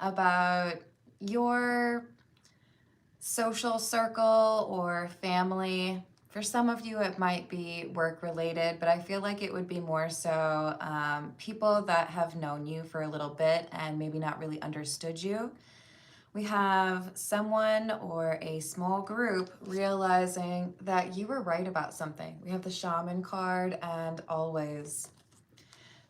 about your social circle or family. For some of you, it might be work related, but I feel like it would be more so people that have known you for a little bit and maybe not really understood you. We have someone or a small group realizing that you were right about something. We have the Shaman card and always.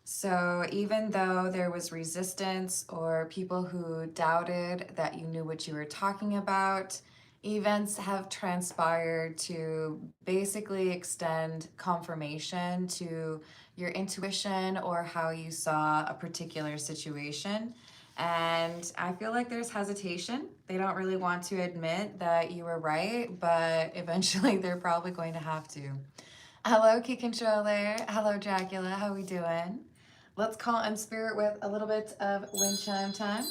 So even though there was resistance or people who doubted that you knew what you were talking about, events have transpired to basically extend confirmation to your intuition or how you saw a particular situation. And I feel like there's hesitation. They don't really want to admit that you were right, but eventually they're probably going to have to. Hello, Key Controller. Hello, Dracula. How we doing? Let's call in spirit with a little bit of wind chime time.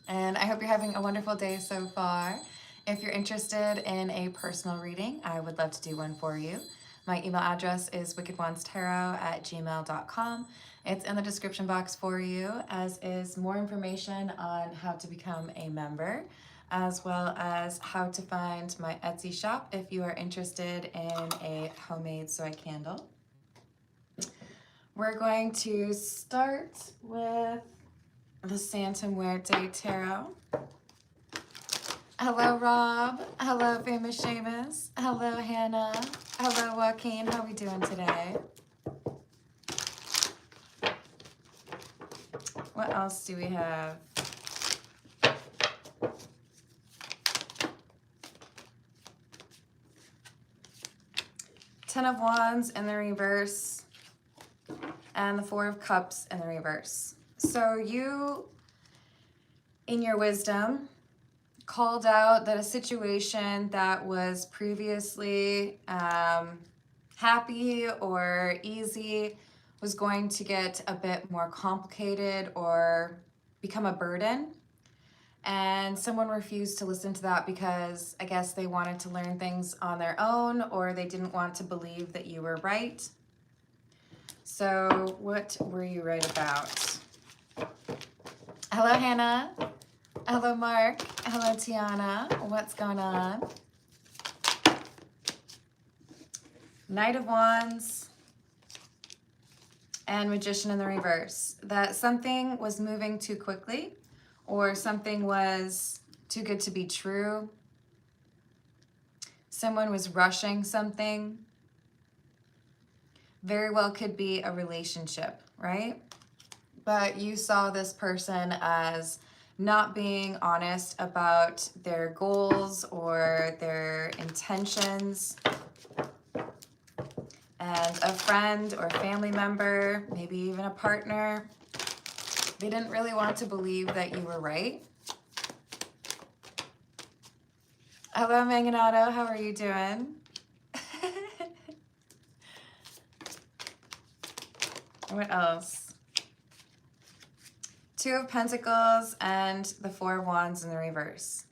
And I hope you're having a wonderful day so far. If you're interested in a personal reading, I would love to do one for you. My email address is wickedwandstarot@gmail.com. It's in the description box for you, as is more information on how to become a member, as well as how to find my Etsy shop if you are interested in a homemade soy candle. We're going to start with the Santa Muerte Tarot. Hello, Rob. Hello, Famous Seamus. Hello, Hannah. Hello, Joaquin. How are we doing today? What else do we have? Ten of Wands in the reverse and the Four of Cups in the reverse. So you, in your wisdom, called out that a situation that was previously happy or easy was going to get a bit more complicated or become a burden. And someone refused to listen to that because I guess they wanted to learn things on their own, or they didn't want to believe that you were right. So what were you right about? Hello, Hannah. Hello, Mark. Hello, Tiana. What's going on? Knight of Wands and Magician in the reverse. That something was moving too quickly, or something was too good to be true. Someone was rushing something. Very well could be a relationship, right? But you saw this person as not being honest about their goals or their intentions. And a friend or family member, maybe even a partner, they didn't really want to believe that you were right. Hello, Manganado. How are you doing? What else? Two of Pentacles and the Four of Wands in the reverse.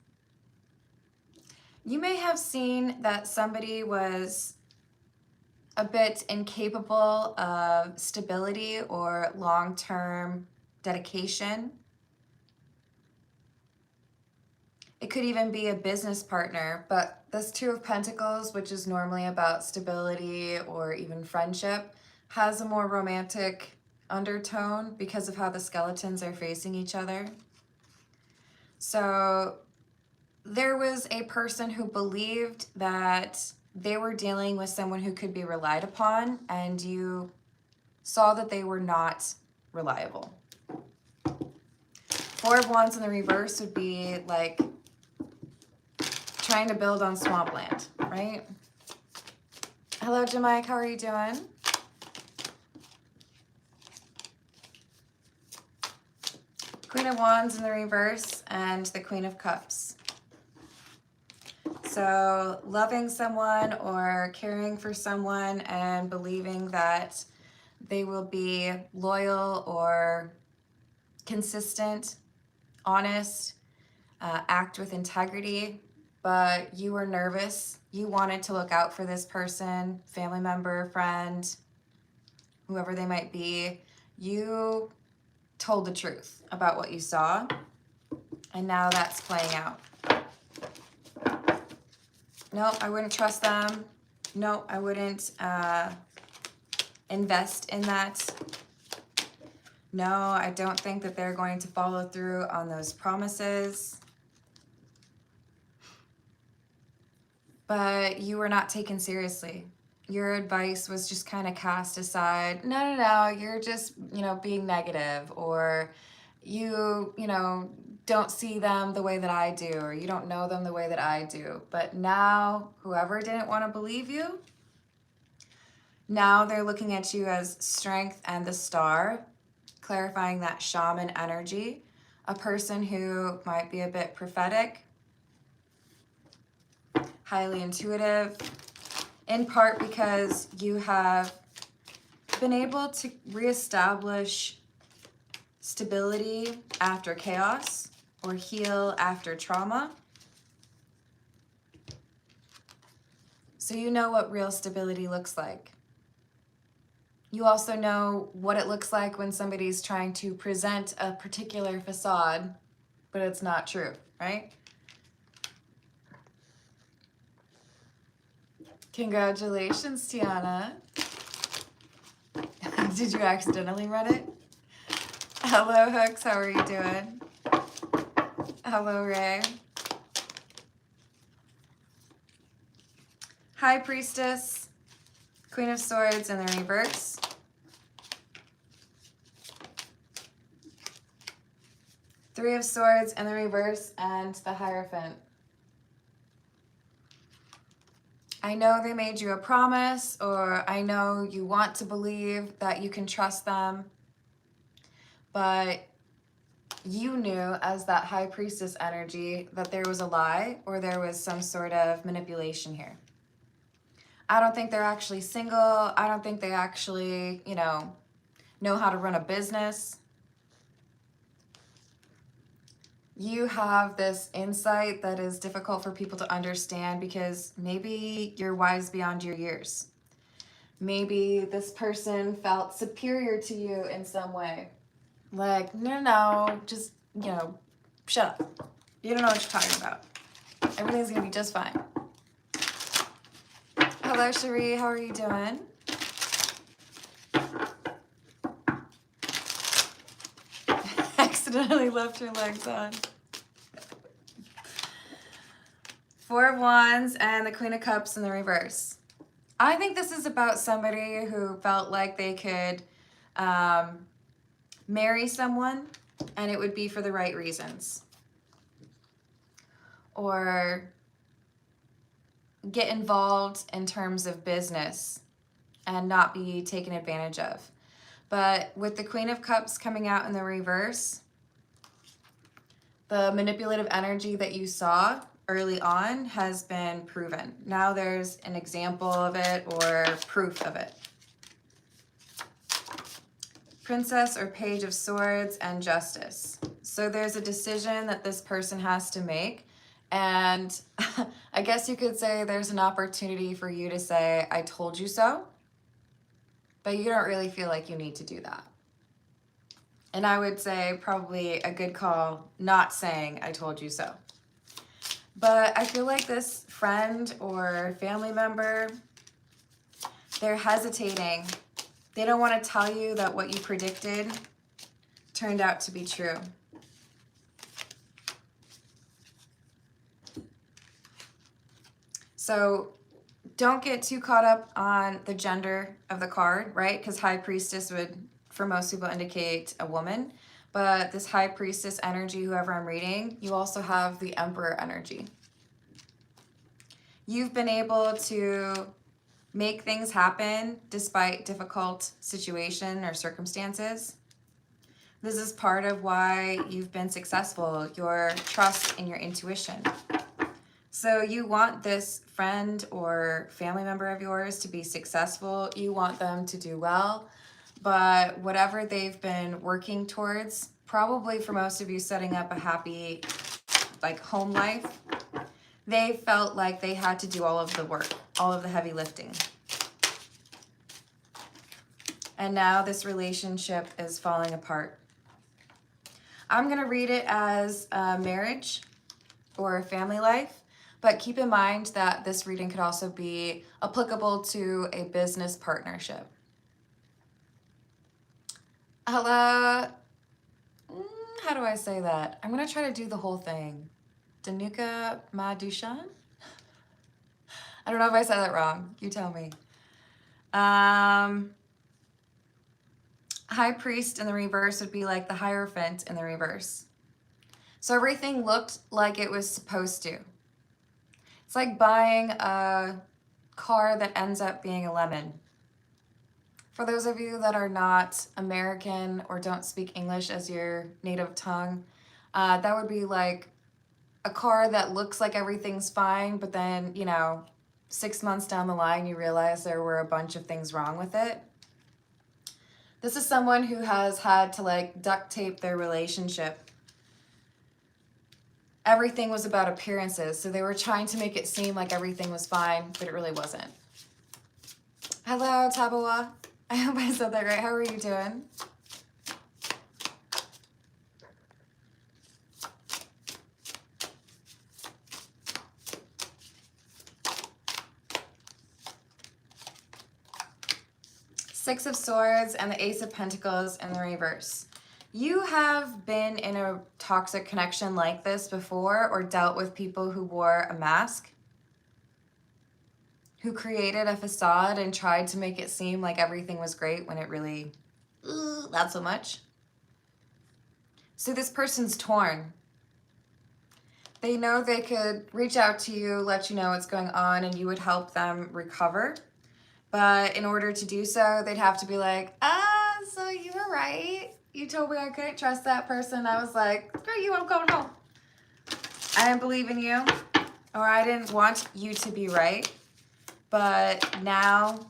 You may have seen that somebody was a bit incapable of stability or long-term dedication. It could even be a business partner, but this Two of Pentacles, which is normally about stability or even friendship, has a more romantic undertone because of how the skeletons are facing each other. So there was a person who believed that they were dealing with someone who could be relied upon, and you saw that they were not reliable. Four of Wands in the reverse would be like trying to build on swampland, right? Hello, Jamaica. How are you doing? Queen of Wands in the reverse and the Queen of Cups. So loving someone or caring for someone and believing that they will be loyal or consistent, honest, act with integrity, but you were nervous. You wanted to look out for this person, family member, friend, whoever they might be. You told the truth about what you saw, and now that's playing out. No, I wouldn't trust them. No, I wouldn't invest in that. No, I don't think that they're going to follow through on those promises. But you were not taken seriously. Your advice was just kind of cast aside. No, you're just, being negative, or you don't see them the way that I do, or you don't know them the way that I do. But now, whoever didn't want to believe you, now they're looking at you as strength and the star, clarifying that shaman energy, a person who might be a bit prophetic, highly intuitive, in part because you have been able to reestablish stability after chaos or heal after trauma. So you know what real stability looks like. You also know what it looks like when somebody's trying to present a particular facade, but it's not true, right? Congratulations, Tiana. Did you accidentally run it? Hello, Hooks. How are you doing? Hello, Ray. High Priestess, Queen of Swords in the reverse. Three of Swords in the reverse, and the Hierophant. I know they made you a promise, or I know you want to believe that you can trust them, but you knew as that High Priestess energy that there was a lie or there was some sort of manipulation here. I don't think they're actually single. I don't think they actually, know how to run a business. You have this insight that is difficult for people to understand because maybe you're wise beyond your years. Maybe this person felt superior to you in some way. Like, no, just, shut up. You don't know what you're talking about. Everything's gonna be just fine. Hello, Cherie, how are you doing? Accidentally left her legs on. Four of Wands and the Queen of Cups in the reverse. I think this is about somebody who felt like they could marry someone and it would be for the right reasons. Or get involved in terms of business and not be taken advantage of. But with the Queen of Cups coming out in the reverse, the manipulative energy that you saw early on has been proven. Now there's an example of it or proof of it. Princess or Page of Swords and Justice. So there's a decision that this person has to make. And I guess you could say there's an opportunity for you to say, I told you so. But you don't really feel like you need to do that. And I would say probably a good call not saying I told you so. But I feel like this friend or family member, they're hesitating. They don't want to tell you that what you predicted turned out to be true. So don't get too caught up on the gender of the card, right? Because High Priestess would, for most people, indicate a woman. But this High Priestess energy, whoever I'm reading, you also have the Emperor energy. You've been able to make things happen despite difficult situation or circumstances. This is part of why you've been successful, your trust in your intuition. So you want this friend or family member of yours to be successful. You want them to do well. But whatever they've been working towards, probably for most of you setting up a happy home life, they felt like they had to do all of the work, all of the heavy lifting. And now this relationship is falling apart. I'm going to read it as a marriage or a family life, but keep in mind that this reading could also be applicable to a business partnership. Hello. How do I say that? I'm going to try to do the whole thing. Danuka Madushan? I don't know if I said that wrong. You tell me. High Priest in the reverse would be like the Hierophant in the reverse. So everything looked like it was supposed to. It's like buying a car that ends up being a lemon. For those of you that are not American or don't speak English as your native tongue, that would be like a car that looks like everything's fine, but then, 6 months down the line, you realize there were a bunch of things wrong with it. This is someone who has had to like duct tape their relationship. Everything was about appearances, so they were trying to make it seem like everything was fine, but it really wasn't. Hello, Tabawa. I hope I said that right. How are you doing? Six of Swords and the Ace of Pentacles in the reverse. You have been in a toxic connection like this before or dealt with people who wore a mask, who created a facade and tried to make it seem like everything was great when it really, not so much. So this person's torn. They know they could reach out to you, let you know what's going on, and you would help them recover. But in order to do so, they'd have to be like, so you were right. You told me I couldn't trust that person. I was like, screw you, I'm going home. I didn't believe in you, or I didn't want you to be right. But now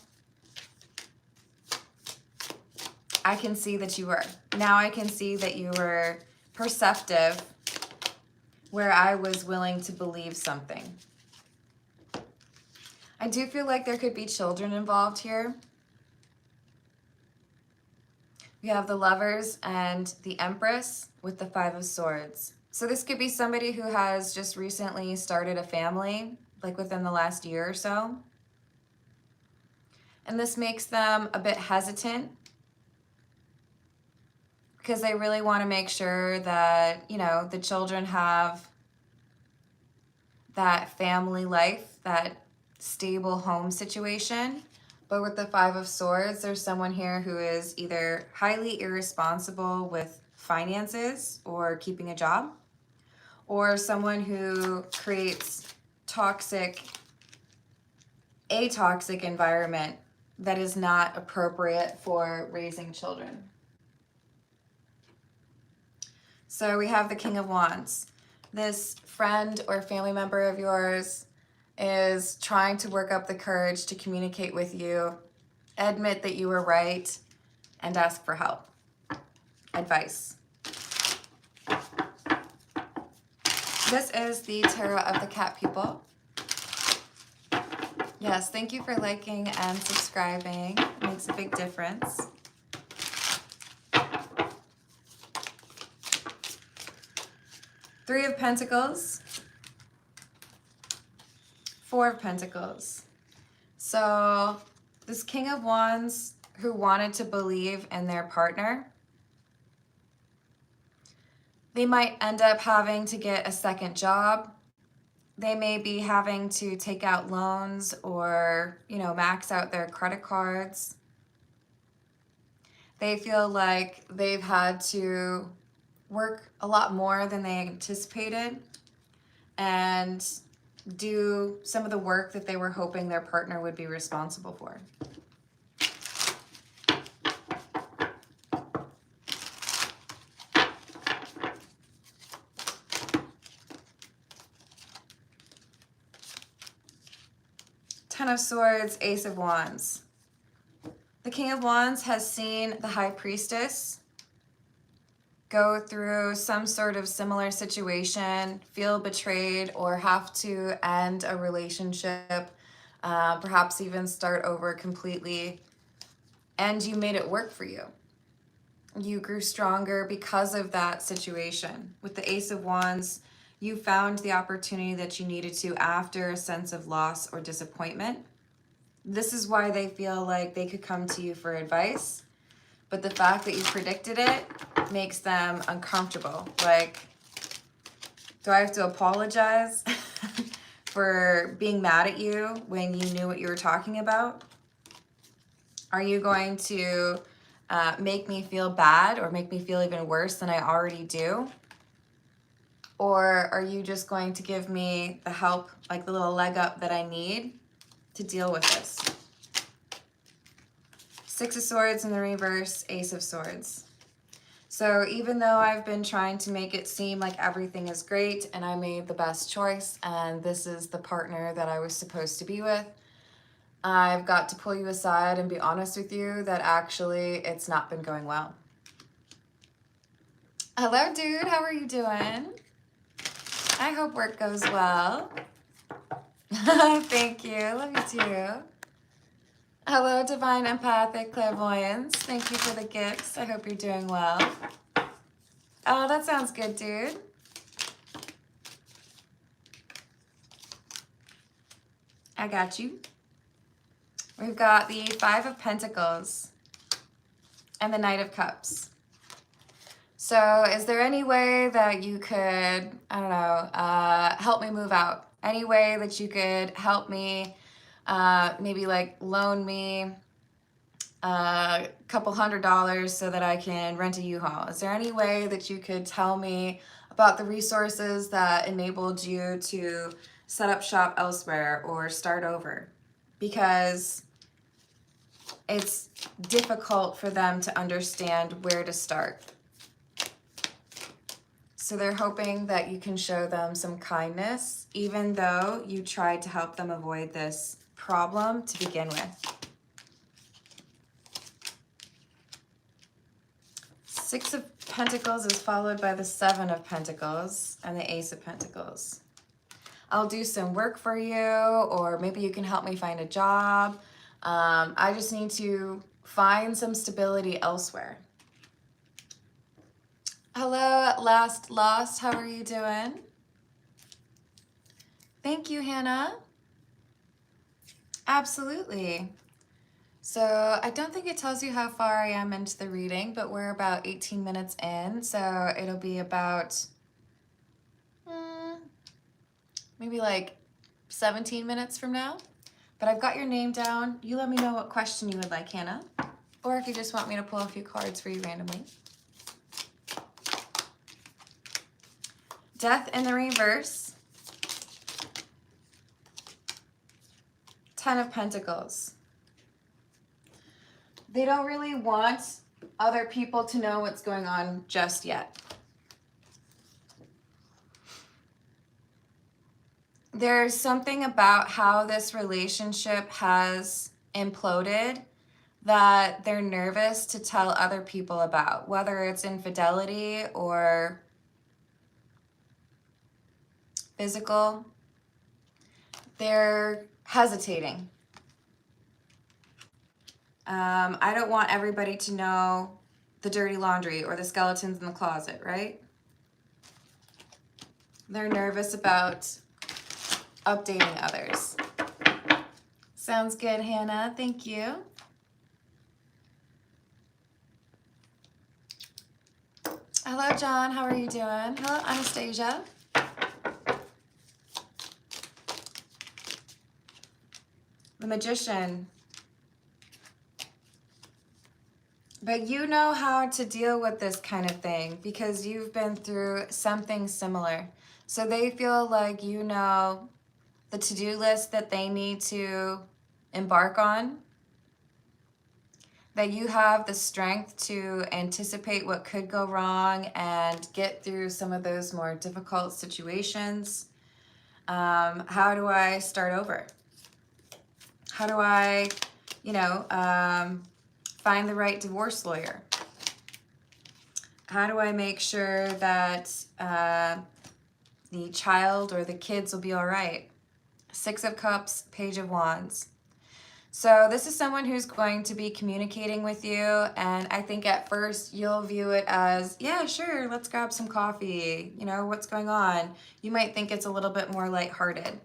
I can see that you were. Now I can see that you were perceptive where I was willing to believe something. I do feel like there could be children involved here. We have the Lovers and the Empress with the Five of Swords. So this could be somebody who has just recently started a family, like within the last year or so. And this makes them a bit hesitant because they really want to make sure that, the children have that family life, that stable home situation. But with the Five of Swords, there's someone here who is either highly irresponsible with finances or keeping a job, or someone who creates a toxic environment that is not appropriate for raising children. So we have the King of Wands. This friend or family member of yours is trying to work up the courage to communicate with you, admit that you were right, and ask for help. Advice. This is the Tarot of the Cat People. Yes, thank you for liking and subscribing. It makes a big difference. Three of Pentacles. Four of Pentacles. So this King of Wands who wanted to believe in their partner, they might end up having to get a second job. They may be having to take out loans or, max out their credit cards. They feel like they've had to work a lot more than they anticipated and do some of the work that they were hoping their partner would be responsible for. Ten of Swords, Ace of Wands. The King of Wands has seen the High Priestess go through some sort of similar situation, feel betrayed, or have to end a relationship, perhaps even start over completely, and you made it work for you. you grew stronger because of that situation. With the Ace of Wands, you found the opportunity that you needed to after a sense of loss or disappointment. This is why they feel like they could come to you for advice. But the fact that you predicted it makes them uncomfortable. Like, do I have to apologize for being mad at you when you knew what you were talking about? Are you going to make me feel bad or make me feel even worse than I already do? Or are you just going to give me the help, like the little leg up that I need to deal with this? Six of Swords in the reverse, Ace of Swords. So even though I've been trying to make it seem like everything is great and I made the best choice and this is the partner that I was supposed to be with, I've got to pull you aside and be honest with you that actually it's not been going well. Hello, dude. How are you doing? I hope work goes well. Thank you. Love you too. Hello, Divine Empathic Clairvoyance. Thank you for the gifts. I hope you're doing well. Oh, that sounds good, dude. I got you. We've got the Five of Pentacles and the Knight of Cups. So is there any way that you could, I don't know, help me move out? Any way that you could help me, maybe like loan me a couple $100 so that I can rent a U-Haul? Is there any way that you could tell me about the resources that enabled you to set up shop elsewhere or start over? Because it's difficult for them to understand where to start. So they're hoping that you can show them some kindness, even though you tried to help them avoid this problem to begin with. Six of Pentacles is followed by the Seven of Pentacles and the Ace of Pentacles. I'll do some work for you, or maybe you can help me find a job. I just need to find some stability elsewhere. Hello, Last Lost. How are you doing? Thank you, Hannah. Absolutely. So I don't think it tells you how far I am into the reading, but we're about 18 minutes in. So it'll be about maybe like 17 minutes from now. But I've got your name down. You let me know what question you would like, Hannah. Or if you just want me to pull a few cards for you randomly. Death in the reverse. Ten of Pentacles. They don't really want other people to know what's going on just yet. There's something about how this relationship has imploded that they're nervous to tell other people about, whether it's infidelity or physical. They're hesitating. I don't want everybody to know the dirty laundry or the skeletons in the closet, right? They're nervous about updating others. Sounds good, Hannah. Thank you. Hello, John. How are you doing? Hello, Anastasia. The Magician. But you know how to deal with this kind of thing because you've been through something similar. So they feel like you know the to-do list that they need to embark on, that you have the strength to anticipate what could go wrong and get through some of those more difficult situations. How do I start over? How do I, find the right divorce lawyer? How do I make sure that the child or the kids will be all right? Six of Cups, Page of Wands. So this is someone who's going to be communicating with you, and I think at first you'll view it as, yeah, sure, let's grab some coffee. You know, what's going on? You might think it's a little bit more lighthearted.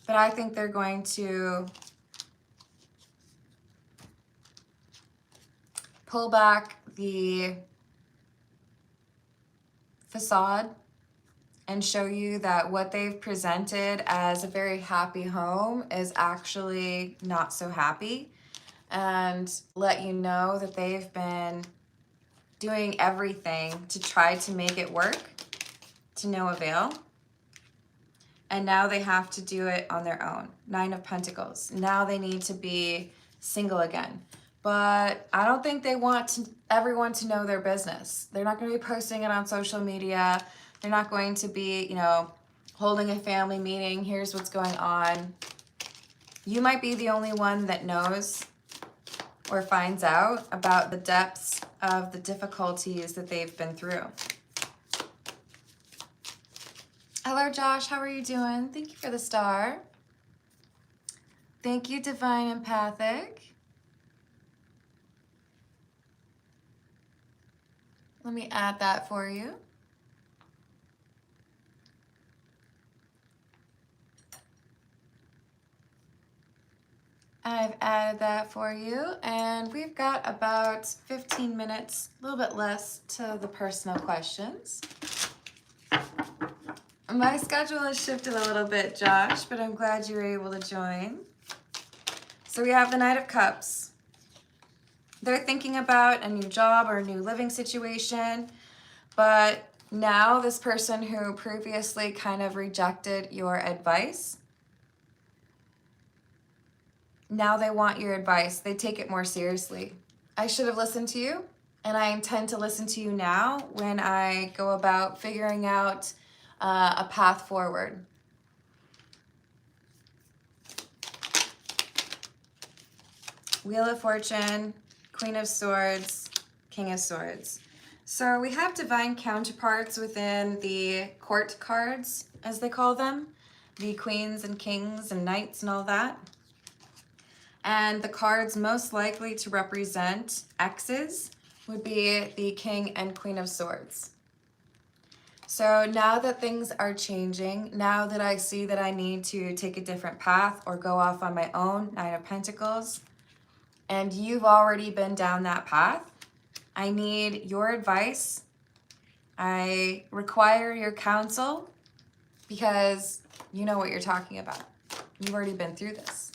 But I think they're going to pull back the facade and show you that what they've presented as a very happy home is actually not so happy, and let you know that they've been doing everything to try to make it work to no avail. And now they have to do it on their own. 9 of Pentacles. Now they need to be single again. But I don't think they want everyone to know their business. They're not going to be posting it on social media. They're not going to be, you know, holding a family meeting. Here's what's going on. You might be the only one that knows or finds out about the depths of the difficulties that they've been through. Hello, Josh. How are you doing? Thank you for the star. Thank you, Divine Empathic. Let me add that for you. I've added that for you, and we've got about 15 minutes, a little bit less, to the personal questions. My schedule has shifted a little bit, Josh, but I'm glad you were able to join. So we have the Knight of Cups. They're thinking about a new job or a new living situation, but now this person who previously kind of rejected your advice, now they want your advice. They take it more seriously. I should have listened to you, and I intend to listen to you now when I go about figuring out a path forward. Wheel of Fortune, Queen of Swords, King of Swords. So we have divine counterparts within the court cards, as they call them, the queens and kings and knights and all that. And the cards most likely to represent exes would be the King and Queen of Swords. So now that things are changing, now that I see that I need to take a different path or go off on my own, 9 of Pentacles, and you've already been down that path, I need your advice. I require your counsel because you know what you're talking about. You've already been through this.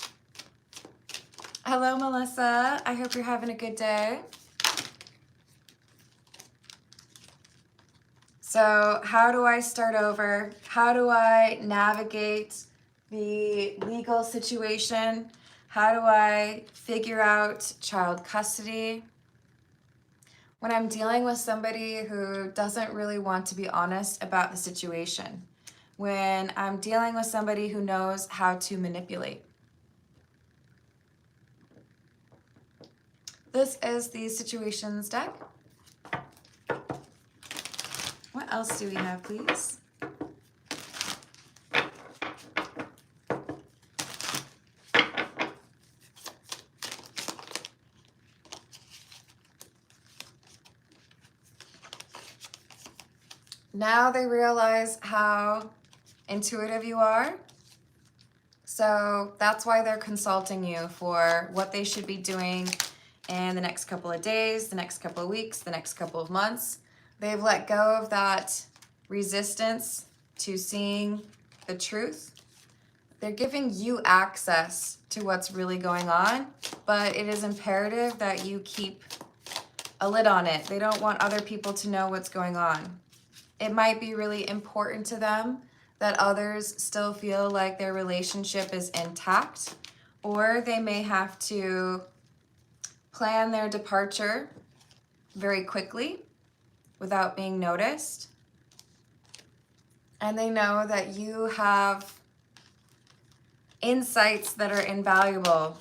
Hello, Melissa. I hope you're having a good day. So how do I start over? How do I navigate the legal situation? How do I figure out child custody? When I'm dealing with somebody who doesn't really want to be honest about the situation. When I'm dealing with somebody who knows how to manipulate. This is the situations deck. What else do we have, please? Now they realize how intuitive you are. So that's why they're consulting you for what they should be doing in the next couple of days, the next couple of weeks, the next couple of months. They've let go of that resistance to seeing the truth. They're giving you access to what's really going on, but it is imperative that you keep a lid on it. They don't want other people to know what's going on. It might be really important to them that others still feel like their relationship is intact, or they may have to plan their departure very quickly without being noticed. And they know that you have insights that are invaluable,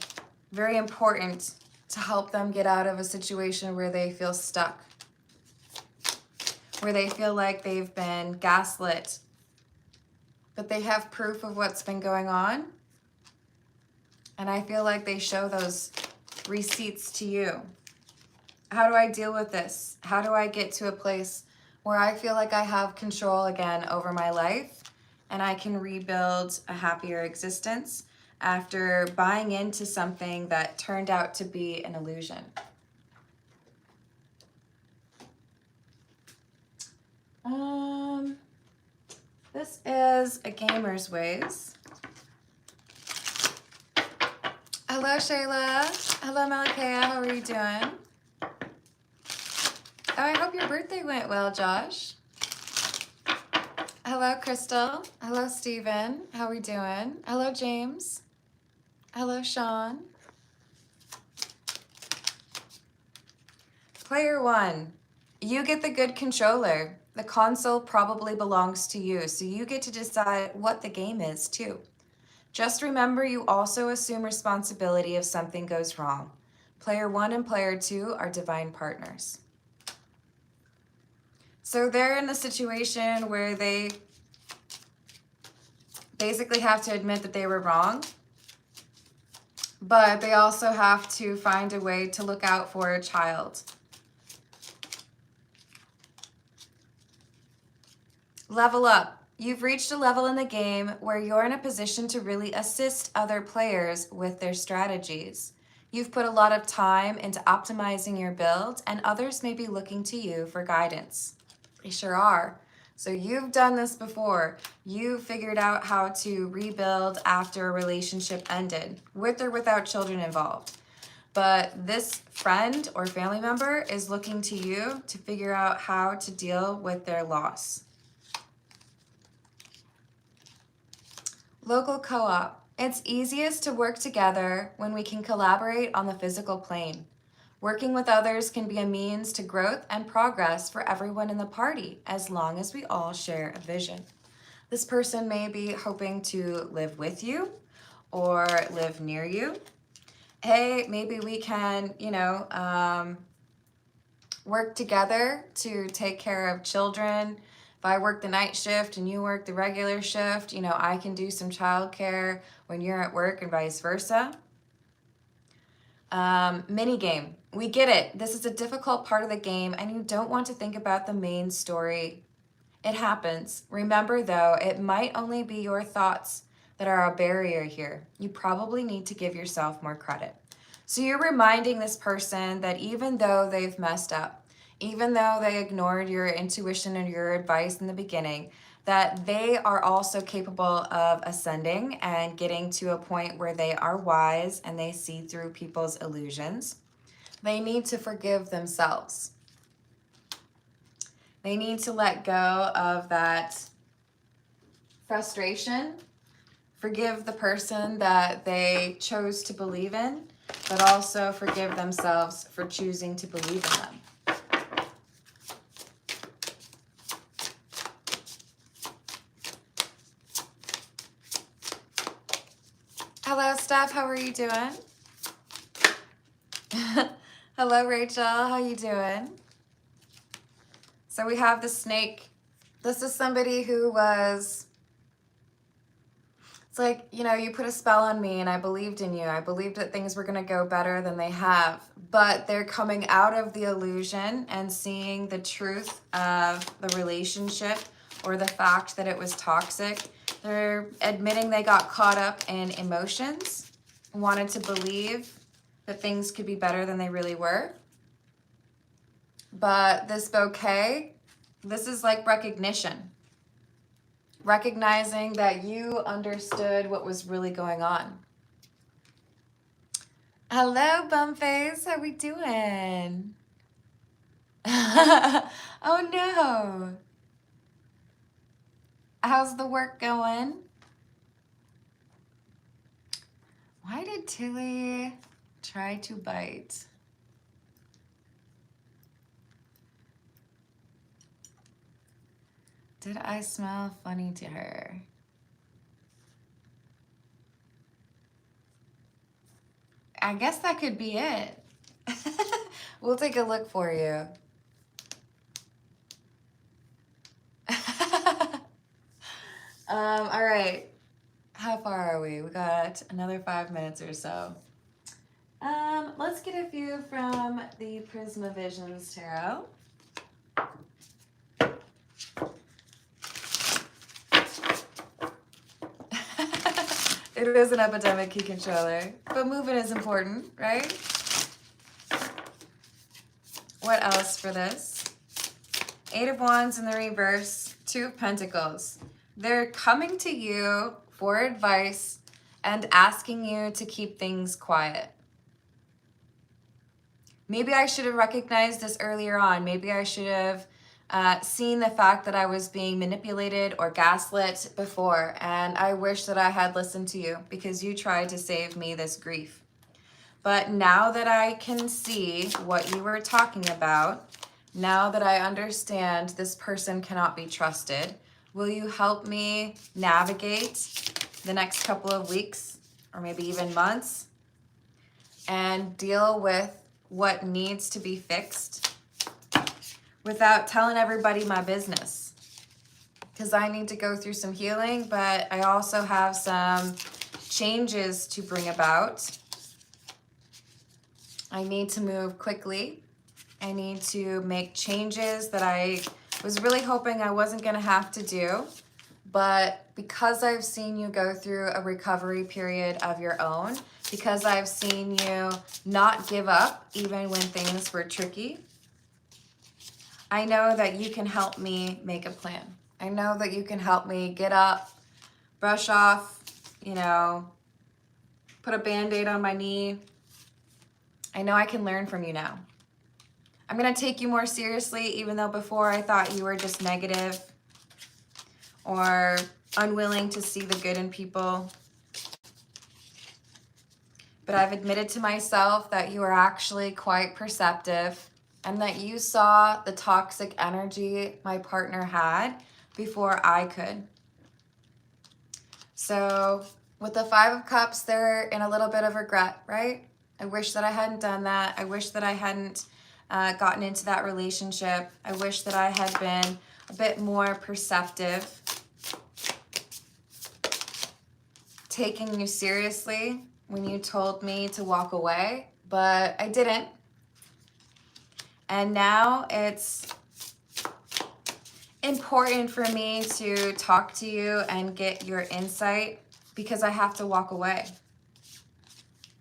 very important to help them get out of a situation where they feel stuck, where they feel like they've been gaslit, but they have proof of what's been going on. And I feel like they show those receipts to you. How do I deal with this? How do I get to a place where I feel like I have control again over my life and I can rebuild a happier existence after buying into something that turned out to be an illusion? This is a gamer's ways. Hello, Shayla. Hello, Malakea. How are you doing? Oh, I hope your birthday went well, Josh. Hello, Crystal. Hello, Steven. How are we doing? Hello, James. Hello, Sean. Player 1, you get the good controller. The console probably belongs to you, so you get to decide what the game is too. Just remember, you also assume responsibility if something goes wrong. Player 1 and Player 2 are divine partners. So they're in a situation where they basically have to admit that they were wrong, but they also have to find a way to look out for a child. Level up. You've reached a level in the game where you're in a position to really assist other players with their strategies. You've put a lot of time into optimizing your build, and others may be looking to you for guidance. They sure are. So you've done this before. You figured out how to rebuild after a relationship ended, with or without children involved. But this friend or family member is looking to you to figure out how to deal with their loss. Local co-op. It's easiest to work together when we can collaborate on the physical plane. Working with others can be a means to growth and progress for everyone in the party, as long as we all share a vision. This person may be hoping to live with you or live near you. Hey, maybe we can, work together to take care of children. If I work the night shift and you work the regular shift, I can do some childcare when you're at work and vice versa. Mini game. We get it. This is a difficult part of the game and you don't want to think about the main story. It happens. Remember though, it might only be your thoughts that are a barrier here. You probably need to give yourself more credit. So you're reminding this person that even though they've messed up, even though they ignored your intuition and your advice in the beginning, that they are also capable of ascending and getting to a point where they are wise and they see through people's illusions. They need to forgive themselves. They need to let go of that frustration, forgive the person that they chose to believe in, but also forgive themselves for choosing to believe in them. Hello, Steph. How are you doing? Hello, Rachel. How you doing? So we have the snake. This is somebody who was, it's like, you put a spell on me and I believed in you. I believed that things were going to go better than they have. But they're coming out of the illusion and seeing the truth of the relationship or the fact that it was toxic. They're admitting they got caught up in emotions, wanted to believe that things could be better than they really were. But this bouquet, this is like recognition. Recognizing that you understood what was really going on. Hello, Bumface. How we doing? Oh, no. How's the work going? Why did Tilly try to bite? Did I smell funny to her? I guess that could be it. We'll take a look for you. All right. How far are are we? We got another 5 minutes or so. Let's get a few from the Prisma Visions Tarot. It is an epidemic key controller, but movement is important, right? What else for this? 8 of Wands in the reverse, 2 of Pentacles. They're coming to you for advice and asking you to keep things quiet. Maybe I should have recognized this earlier on. Maybe I should have seen the fact that I was being manipulated or gaslit before, and I wish that I had listened to you because you tried to save me this grief. But now that I can see what you were talking about, now that I understand this person cannot be trusted, will you help me navigate the next couple of weeks or maybe even months and deal with what needs to be fixed without telling everybody my business? Because I need to go through some healing, but I also have some changes to bring about. I need to move quickly. I need to make changes that I was really hoping I wasn't going to have to do. But because I've seen you go through a recovery period of your own, because I've seen you not give up even when things were tricky, I know that you can help me make a plan. I know that you can help me get up, brush off, put a Band-Aid on my knee. I know I can learn from you now. I'm going to take you more seriously, even though before I thought you were just negative or unwilling to see the good in people. But I've admitted to myself that you are actually quite perceptive and that you saw the toxic energy my partner had before I could. So with the 5 of Cups, they're in a little bit of regret, right? I wish that I hadn't done that. I wish that I hadn't gotten into that relationship. I wish that I had been a bit more perceptive, taking you seriously when you told me to walk away, but I didn't. And now it's important for me to talk to you and get your insight because I have to walk away.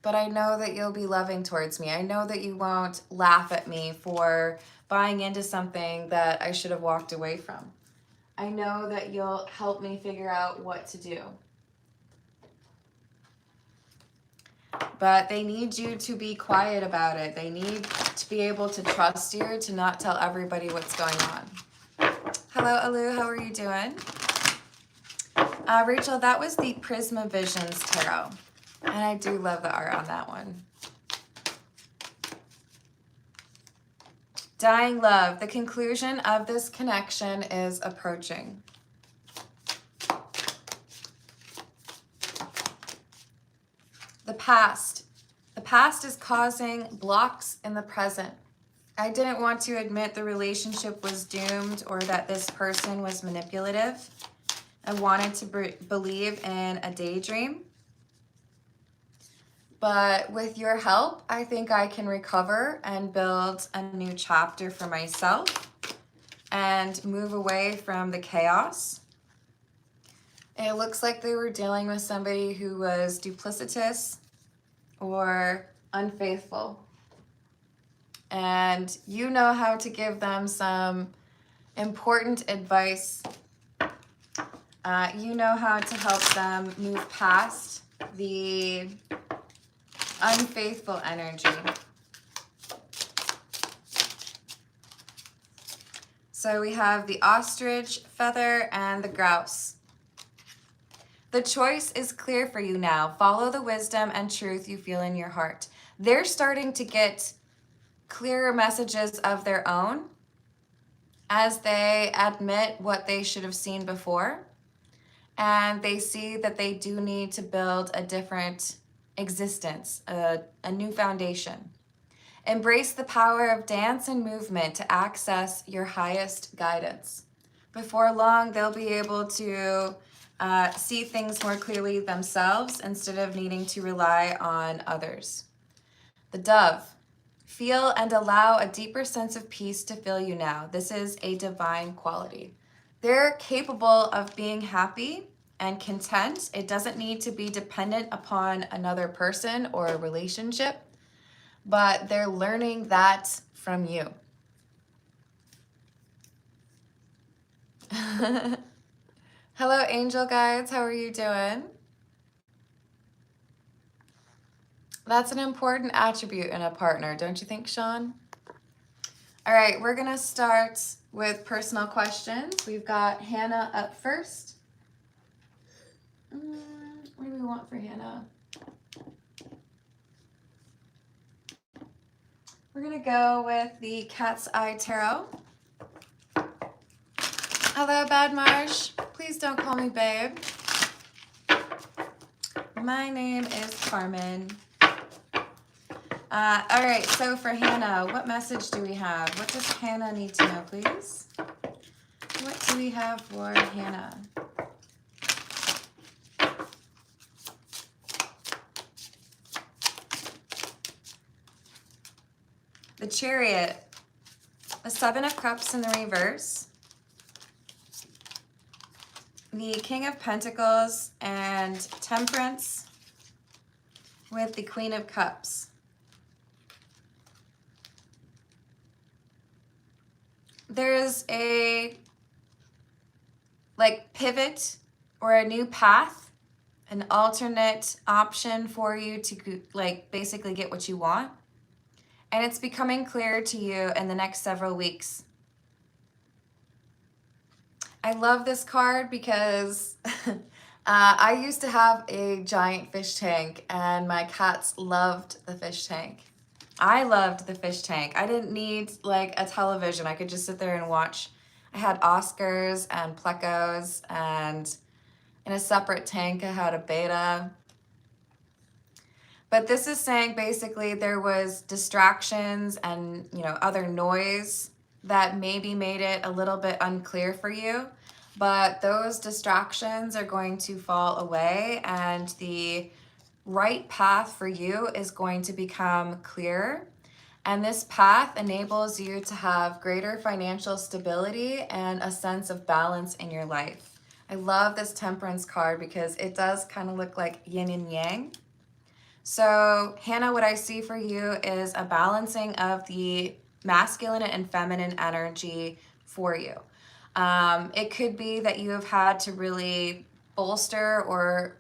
But I know that you'll be loving towards me. I know that you won't laugh at me for buying into something that I should have walked away from. I know that you'll help me figure out what to do. But they need you to be quiet about it. They need to be able to trust you, to not tell everybody what's going on. Hello, Alu. How are you doing? Rachel, that was the Prisma Visions Tarot. And I do love the art on that one. Dying love. The conclusion of this connection is approaching. The past. The past is causing blocks in the present. I didn't want to admit the relationship was doomed or that this person was manipulative. I wanted to believe in a daydream. But with your help, I think I can recover and build a new chapter for myself and move away from the chaos. It looks like they were dealing with somebody who was duplicitous or unfaithful. And you know how to give them some important advice. You know how to help them move past the unfaithful energy. So we have the ostrich feather and the grouse. The choice is clear for you now. Follow the wisdom and truth you feel in your heart. They're starting to get clearer messages of their own as they admit what they should have seen before. And they see that they do need to build a different existence, a new foundation. Embrace the power of dance and movement to access your highest guidance. Before long, they'll be able to see things more clearly themselves instead of needing to rely on others. The Dove. Feel and allow a deeper sense of peace to fill you now. This is a divine quality. They're capable of being happy and content. It doesn't need to be dependent upon another person or a relationship, but they're learning that from you. Hello, angel guides. How are you doing? That's an important attribute in a partner, don't you think, Sean? All right, we're going to start with personal questions. We've got Hannah up first. What do we want for Hannah? We're going to go with the Cat's Eye Tarot. Hello, Bad Marsh. Please don't call me babe. My name is Carmen. All right, so for Hannah, what message do we have? What does Hannah need to know, please? What do we have for Hannah? The Chariot, the Seven of Cups in the reverse, the King of Pentacles and Temperance with the Queen of Cups. There's a pivot or a new path, an alternate option for you to basically get what you want. And it's becoming clearer to you in the next several weeks. I love this card because I used to have a giant fish tank and my cats loved the fish tank. I loved the fish tank. I didn't need a television. I could just sit there and watch. I had Oscars and Plecos, and in a separate tank I had a beta. But this is saying basically there was distractions and other noise that maybe made it a little bit unclear for you. But those distractions are going to fall away and the right path for you is going to become clearer. And this path enables you to have greater financial stability and a sense of balance in your life. I love this Temperance card because it does kind of look like yin and yang. So Hannah, what I see for you is a balancing of the masculine and feminine energy for you. It could be that you have had to really bolster or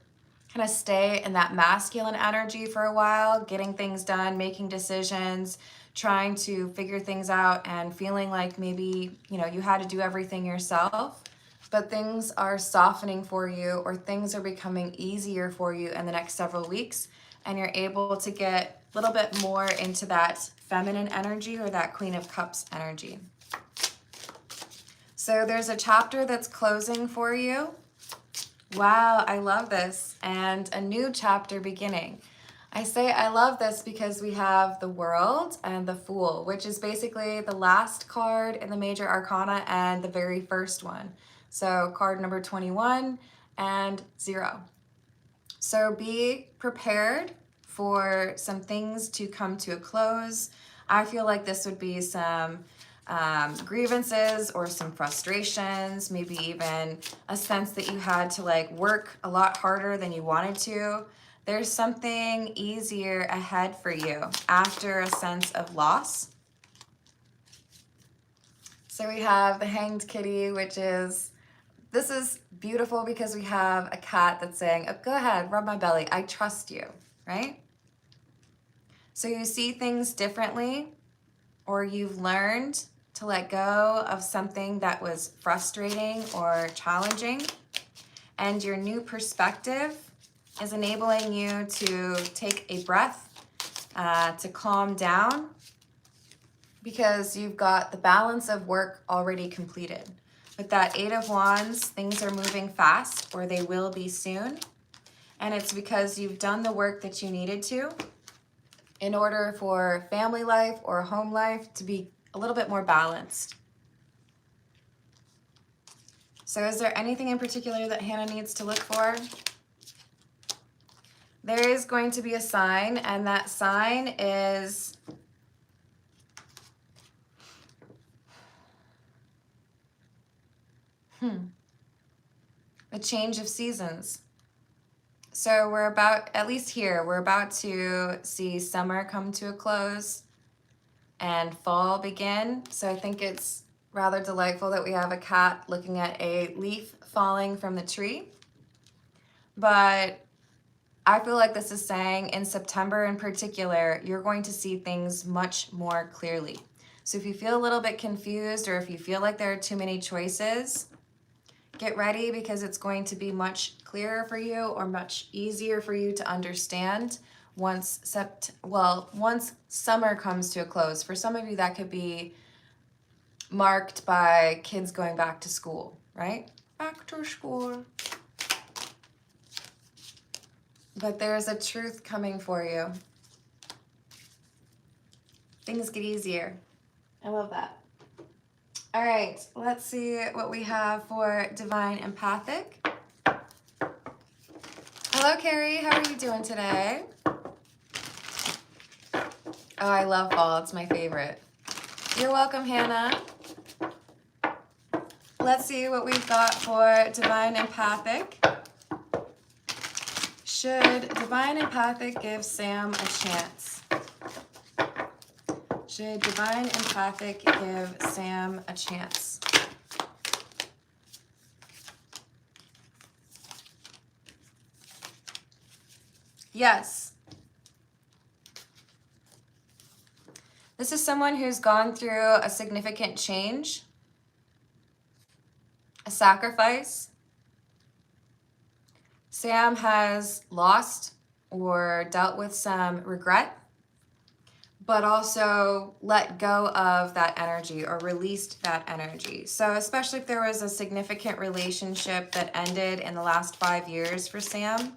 kind of stay in that masculine energy for a while, getting things done, making decisions, trying to figure things out and feeling like maybe, you had to do everything yourself, but things are softening for you or things are becoming easier for you in the next several weeks. And you're able to get a little bit more into that feminine energy or that Queen of Cups energy. So there's a chapter that's closing for you. Wow, I love this. And a new chapter beginning. I say I love this because we have the World and the Fool, which is basically the last card in the major arcana and the very first one. So card number 21 and 0. So be prepared for some things to come to a close. I feel like this would be some grievances or some frustrations, maybe even a sense that you had to work a lot harder than you wanted to. There's something easier ahead for you after a sense of loss. So we have the Hanged Kitty, which is, this is beautiful because we have a cat that's saying, oh, go ahead, rub my belly, I trust you, right? So you see things differently, or you've learned to let go of something that was frustrating or challenging, and your new perspective is enabling you to take a breath, to calm down, because you've got the balance of work already completed. With that 8 of Wands, things are moving fast, or they will be soon. And it's because you've done the work that you needed to in order for family life or home life to be a little bit more balanced. So is there anything in particular that Hannah needs to look for? There is going to be a sign, and that sign is the change of seasons. So we're about, at least here, we're about to see summer come to a close and fall begin. So I think it's rather delightful that we have a cat looking at a leaf falling from the tree. But I feel like this is saying in September in particular, you're going to see things much more clearly. So if you feel a little bit confused, or if you feel like there are too many choices, get ready, because it's going to be much clearer for you, or much easier for you to understand once summer comes to a close. For some of you, that could be marked by kids going back to school, right? Back to school. But there's a truth coming for you. Things get easier. I love that. All right, let's see what we have for Divine Empathic. Hello, Carrie. How are you doing today? Oh, I love fall. It's my favorite. You're welcome, Hannah. Let's see what we've got for Divine Empathic. Should Divine Empathic give Sam a chance? Should Divine Empathic give Sam a chance? Yes. This is someone who's gone through a significant change, a sacrifice. Sam has lost or dealt with some regret, but also let go of that energy or released that energy. So especially if there was a significant relationship that ended in the last 5 years for Sam,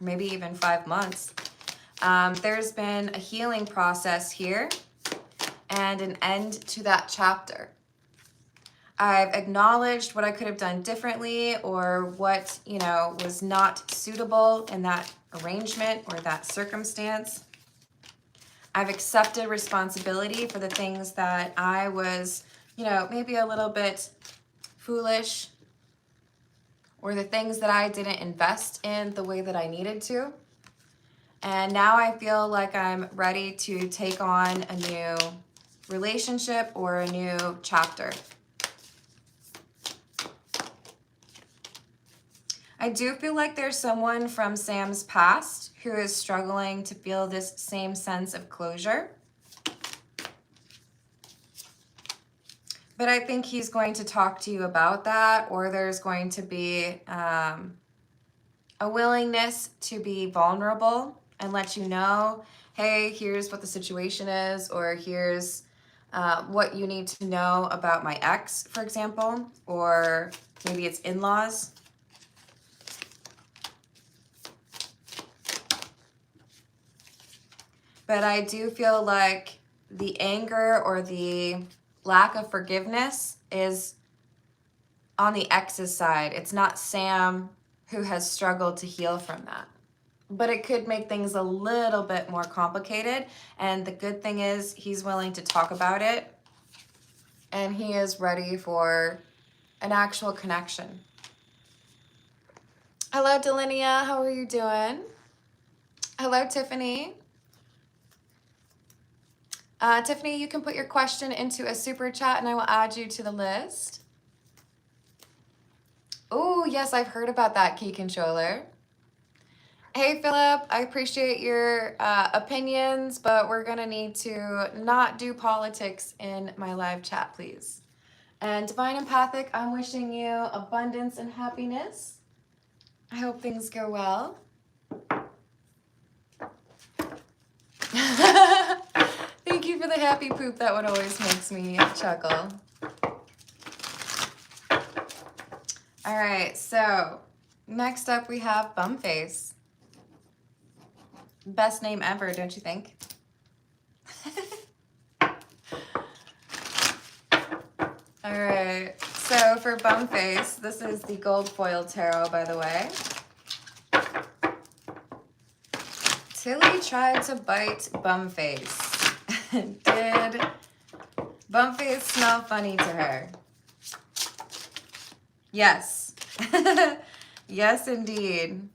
maybe even 5 months, there's been a healing process here and an end to that chapter. I've acknowledged what I could have done differently, or what, was not suitable in that arrangement or that circumstance. I've accepted responsibility for the things that I was, maybe a little bit foolish, or the things that I didn't invest in the way that I needed to. And now I feel like I'm ready to take on a new relationship or a new chapter. I do feel like there's someone from Sam's past who is struggling to feel this same sense of closure. But I think he's going to talk to you about that, or there's going to be a willingness to be vulnerable and let you know, hey, here's what the situation is, or here's what you need to know about my ex, for example, or maybe it's in-laws. But I do feel like the anger or the lack of forgiveness is on the ex's side. It's not Sam who has struggled to heal from that. But it could make things a little bit more complicated. And the good thing is he's willing to talk about it. And he is ready for an actual connection. Hello, Delinia. How are you doing? Hello, Tiffany. Tiffany, you can put your question into a super chat and I will add you to the list. Oh, yes, I've heard about that, Key Controller. Hey, Philip, I appreciate your opinions, but we're going to need to not do politics in my live chat, please. And Divine Empathic, I'm wishing you abundance and happiness. I hope things go well. Thank you for the happy poop. That one always makes me chuckle. All right, so next up we have Bumface. Best name ever, don't you think? All right, So for Bumface, this is the gold foil tarot, by the way. Tilly tried to bite Bumface. Did Bumface smell funny to her? Yes. Yes, indeed.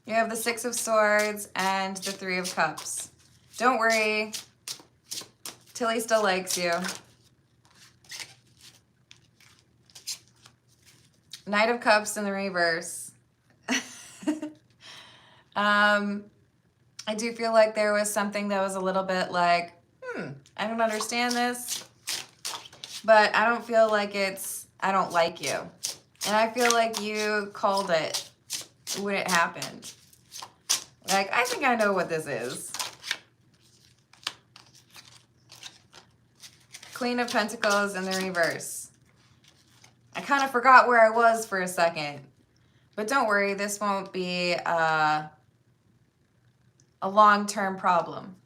You have the Six of Swords and the Three of Cups. Don't worry. Tilly still likes you. Knight of Cups in the reverse. I do feel like there was something that was a little bit like, I don't understand this, but I don't feel like I don't like you. And I feel like you called it when it happened. Like, I think I know what this is. Queen of Pentacles in the reverse. I kind of forgot where I was for a second. But don't worry, this won't be a long-term problem.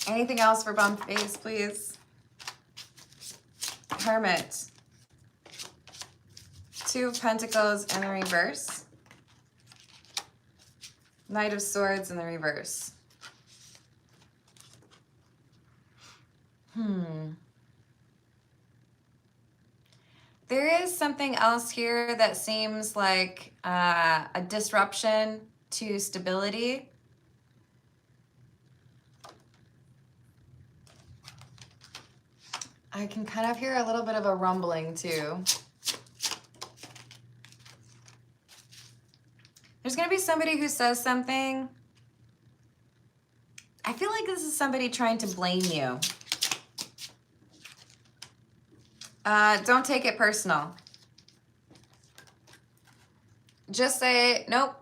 Anything else for Bumface, please? Hermit. Two of Pentacles in the reverse. Knight of Swords in the reverse. There is something else here that seems like a disruption to stability. I can kind of hear a little bit of a rumbling too. There's going to be somebody who says something. I feel like this is somebody trying to blame you. Don't take it personal. Just say, nope,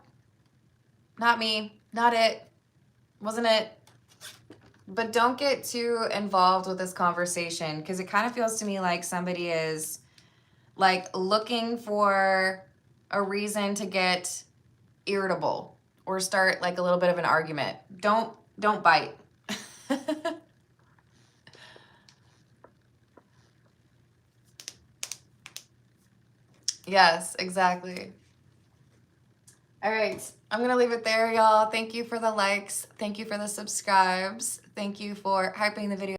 not me, not it, wasn't it. But don't get too involved with this conversation because it kind of feels to me like somebody is like looking for a reason to get irritable or start like a little bit of an argument. Don't bite. Yes, exactly. All right, I'm going to leave it there, y'all. Thank you for the likes. Thank you for the subscribes. Thank you for hyping the video.